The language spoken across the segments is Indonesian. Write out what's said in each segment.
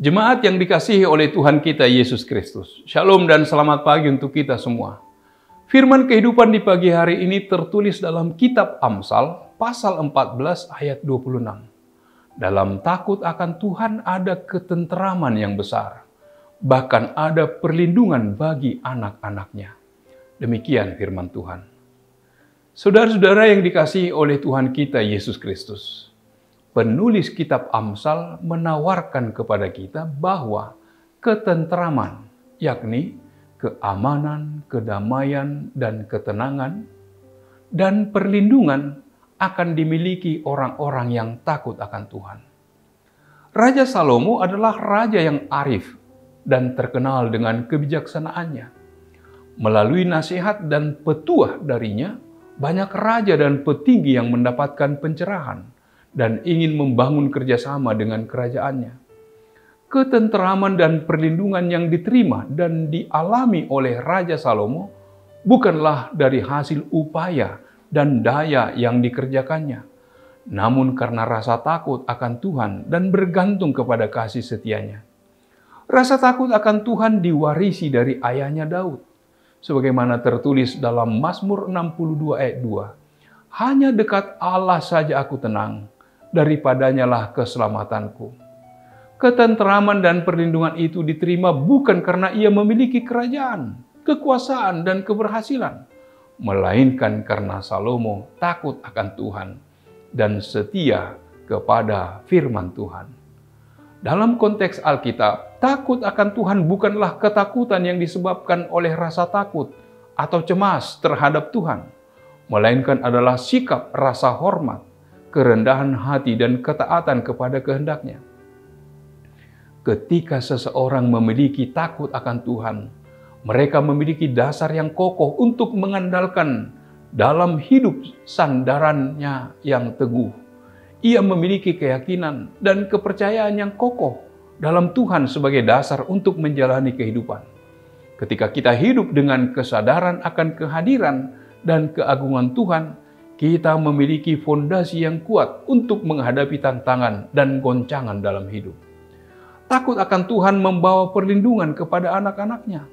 Jemaat yang dikasihi oleh Tuhan kita Yesus Kristus, Shalom dan selamat pagi untuk kita semua. Firman kehidupan di pagi hari ini tertulis dalam kitab Amsal, pasal 14 ayat 26. Dalam takut akan Tuhan ada ketenteraman yang besar, bahkan ada perlindungan bagi anak-anaknya. Demikian firman Tuhan. Saudara-saudara yang dikasihi oleh Tuhan kita Yesus Kristus, penulis kitab Amsal menawarkan kepada kita bahwa ketenteraman, yakni keamanan, kedamaian, dan ketenangan, dan perlindungan akan dimiliki orang-orang yang takut akan Tuhan. Raja Salomo adalah raja yang arif dan terkenal dengan kebijaksanaannya. Melalui nasihat dan petuah darinya, banyak raja dan petinggi yang mendapatkan pencerahan dan ingin membangun kerjasama dengan kerajaannya. Ketenteraman dan perlindungan yang diterima dan dialami oleh Raja Salomo bukanlah dari hasil upaya dan daya yang dikerjakannya, namun karena rasa takut akan Tuhan dan bergantung kepada kasih setianya. Rasa takut akan Tuhan diwarisi dari ayahnya Daud, sebagaimana tertulis dalam Mazmur 62 ayat 2. Hanya dekat Allah saja aku tenang, daripadanya lah keselamatanku. Ketenteraman dan perlindungan itu diterima bukan karena ia memiliki kerajaan, kekuasaan, dan keberhasilan, melainkan karena Salomo takut akan Tuhan dan setia kepada firman Tuhan. Dalam konteks Alkitab, takut akan Tuhan bukanlah ketakutan yang disebabkan oleh rasa takut atau cemas terhadap Tuhan, melainkan adalah sikap rasa hormat, kerendahan hati, dan ketaatan kepada kehendaknya. Ketika seseorang memiliki takut akan Tuhan, mereka memiliki dasar yang kokoh untuk mengandalkan dalam hidup sandarannya yang teguh. Ia memiliki keyakinan dan kepercayaan yang kokoh dalam Tuhan sebagai dasar untuk menjalani kehidupan. Ketika kita hidup dengan kesadaran akan kehadiran dan keagungan Tuhan, kita memiliki fondasi yang kuat untuk menghadapi tantangan dan goncangan dalam hidup. Takut akan Tuhan membawa perlindungan kepada anak-anaknya.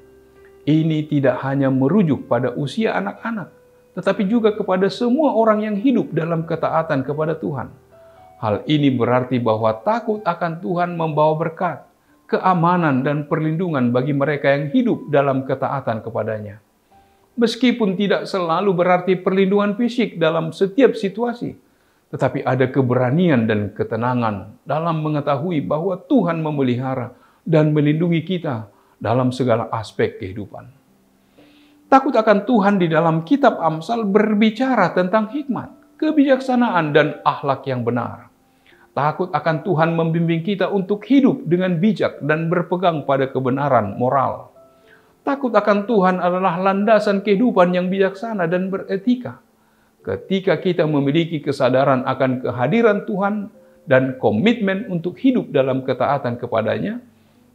Ini tidak hanya merujuk pada usia anak-anak, tetapi juga kepada semua orang yang hidup dalam ketaatan kepada Tuhan. Hal ini berarti bahwa takut akan Tuhan membawa berkat, keamanan, dan perlindungan bagi mereka yang hidup dalam ketaatan kepadanya. Meskipun tidak selalu berarti perlindungan fisik dalam setiap situasi, tetapi ada keberanian dan ketenangan dalam mengetahui bahwa Tuhan memelihara dan melindungi kita dalam segala aspek kehidupan. Takut akan Tuhan di dalam kitab Amsal berbicara tentang hikmat, kebijaksanaan, dan akhlak yang benar. Takut akan Tuhan membimbing kita untuk hidup dengan bijak dan berpegang pada kebenaran moral. Takut akan Tuhan adalah landasan kehidupan yang bijaksana dan beretika. Ketika kita memiliki kesadaran akan kehadiran Tuhan dan komitmen untuk hidup dalam ketaatan kepadanya,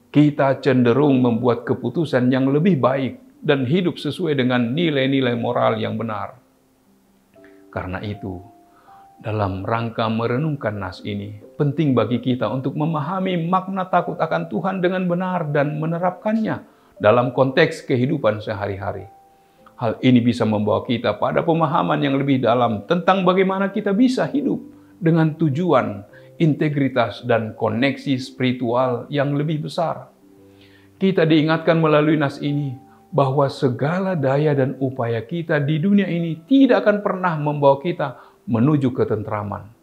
kita cenderung membuat keputusan yang lebih baik dan hidup sesuai dengan nilai-nilai moral yang benar. Karena itu, dalam rangka merenungkan nas ini, penting bagi kita untuk memahami makna takut akan Tuhan dengan benar dan menerapkannya dalam konteks kehidupan sehari-hari. Hal ini bisa membawa kita pada pemahaman yang lebih dalam tentang bagaimana kita bisa hidup dengan tujuan, integritas, dan koneksi spiritual yang lebih besar. Kita diingatkan melalui nas ini bahwa segala daya dan upaya kita di dunia ini tidak akan pernah membawa kita menuju ketenteraman.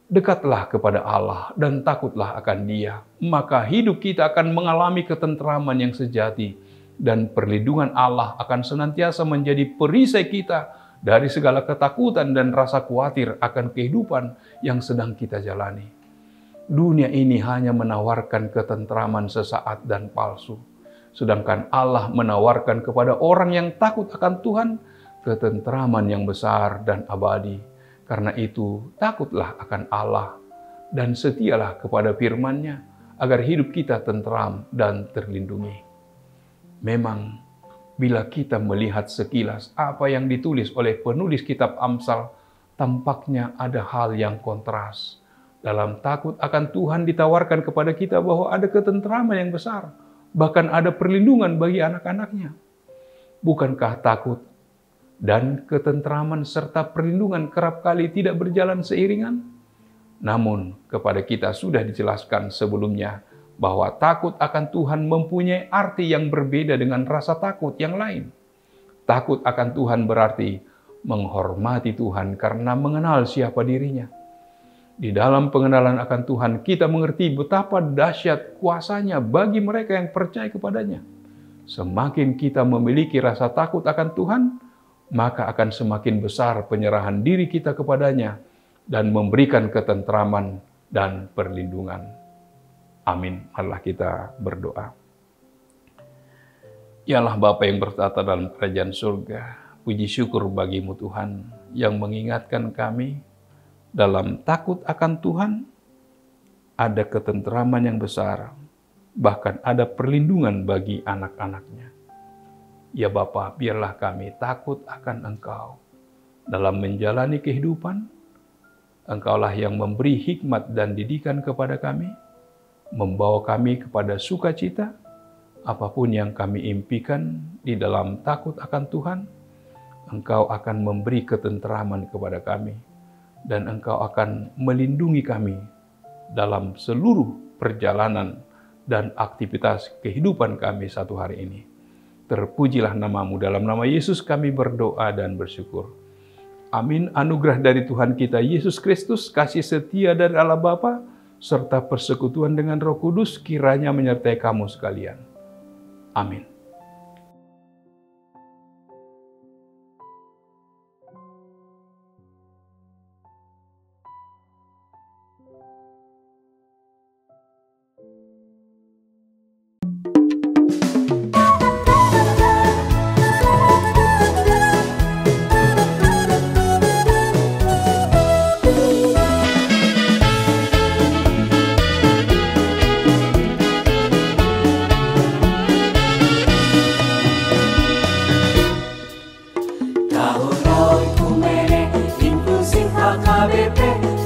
Dekatlah kepada Allah dan takutlah akan Dia, maka hidup kita akan mengalami ketenteraman yang sejati, dan perlindungan Allah akan senantiasa menjadi perisai kita dari segala ketakutan dan rasa khawatir akan kehidupan yang sedang kita jalani. Dunia ini hanya menawarkan ketenteraman sesaat dan palsu, sedangkan Allah menawarkan kepada orang yang takut akan Tuhan ketenteraman yang besar dan abadi. Karena itu, takutlah akan Allah dan setialah kepada firman-Nya agar hidup kita tentram dan terlindungi. Memang, bila kita melihat sekilas apa yang ditulis oleh penulis kitab Amsal, tampaknya ada hal yang kontras. Dalam takut akan Tuhan ditawarkan kepada kita bahwa ada ketentraman yang besar, bahkan ada perlindungan bagi anak-anaknya. Bukankah takut dan ketentraman serta perlindungan kerap kali tidak berjalan seiringan? Namun, kepada kita sudah dijelaskan sebelumnya bahwa takut akan Tuhan mempunyai arti yang berbeda dengan rasa takut yang lain. Takut akan Tuhan berarti menghormati Tuhan karena mengenal siapa dirinya. Di dalam pengenalan akan Tuhan, kita mengerti betapa dahsyat kuasanya bagi mereka yang percaya kepadanya. Semakin kita memiliki rasa takut akan Tuhan, maka akan semakin besar penyerahan diri kita kepadanya dan memberikan ketentraman dan perlindungan. Amin. Marilah kita berdoa. Ya Allah Bapa yang bertata dalam kerajaan surga, puji syukur bagimu Tuhan yang mengingatkan kami dalam takut akan Tuhan ada ketentraman yang besar, bahkan ada perlindungan bagi anak-anaknya. Ya Bapa, biarlah kami takut akan Engkau dalam menjalani kehidupan. Engkaulah yang memberi hikmat dan didikan kepada kami, membawa kami kepada sukacita. Apapun yang kami impikan di dalam takut akan Tuhan, Engkau akan memberi ketenteraman kepada kami, dan Engkau akan melindungi kami dalam seluruh perjalanan dan aktivitas kehidupan kami satu hari ini. Terpujilah nama-Mu, dalam nama Yesus kami berdoa dan bersyukur. Amin. Anugerah dari Tuhan kita Yesus Kristus, kasih setia dari Allah Bapa, serta persekutuan dengan Roh Kudus kiranya menyertai kamu sekalian. Amin.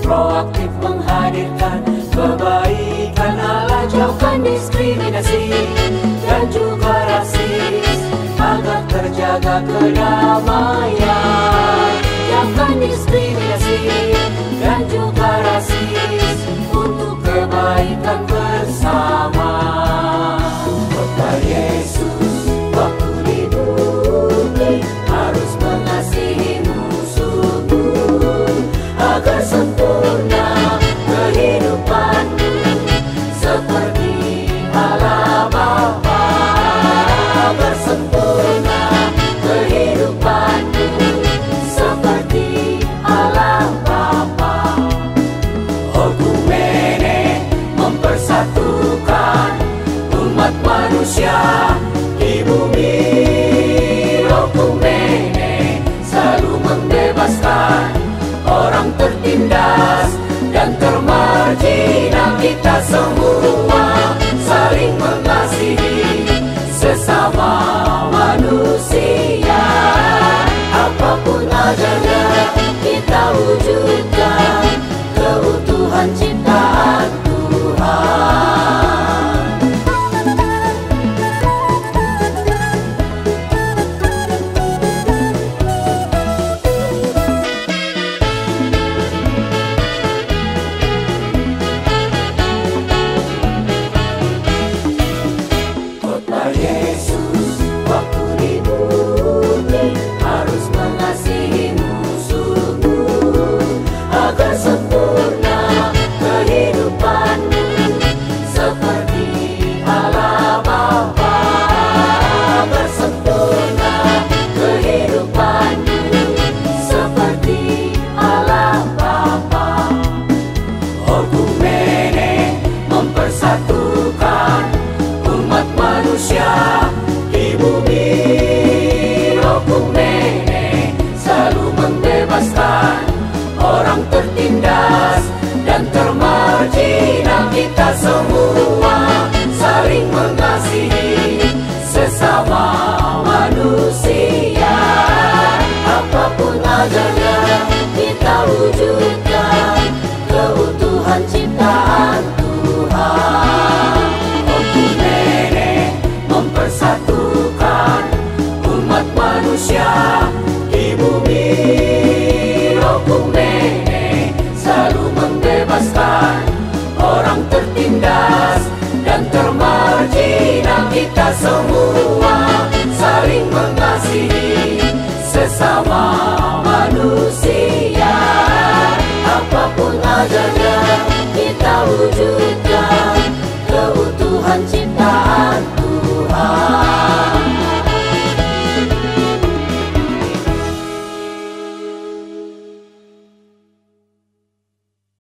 Proaktif menghadirkan kebaikan Allah, jauhkan diskriminasi dan juga rasis, agar terjaga kedamaian. Jauhkan diskriminasi dan juga rasis untuk kebaikan bersama. Kota Yesus waktu di bumi harus mengasihi musuhmu agar sempurna kehidupanmu seperti Allah Bapa. Agar sempurna kehidupanmu seperti Allah Bapa. Okumene mempersatukan umat manusia di bumi. Okumene selalu membebaskan orang tertindas dan termarginal. Kita semua saling mengasihi sesama manusia. Apapun adanya kita wujudkan keutuhan ciptaan Tuhan. Kita semua saling mengasihi sesama manusia. Apapun adanya kita wujudkan keutuhan selalu membebaskan orang tertindas dan termarginal. Kita semua saling mengasihi sesama manusia, apapun adanya kita wujud.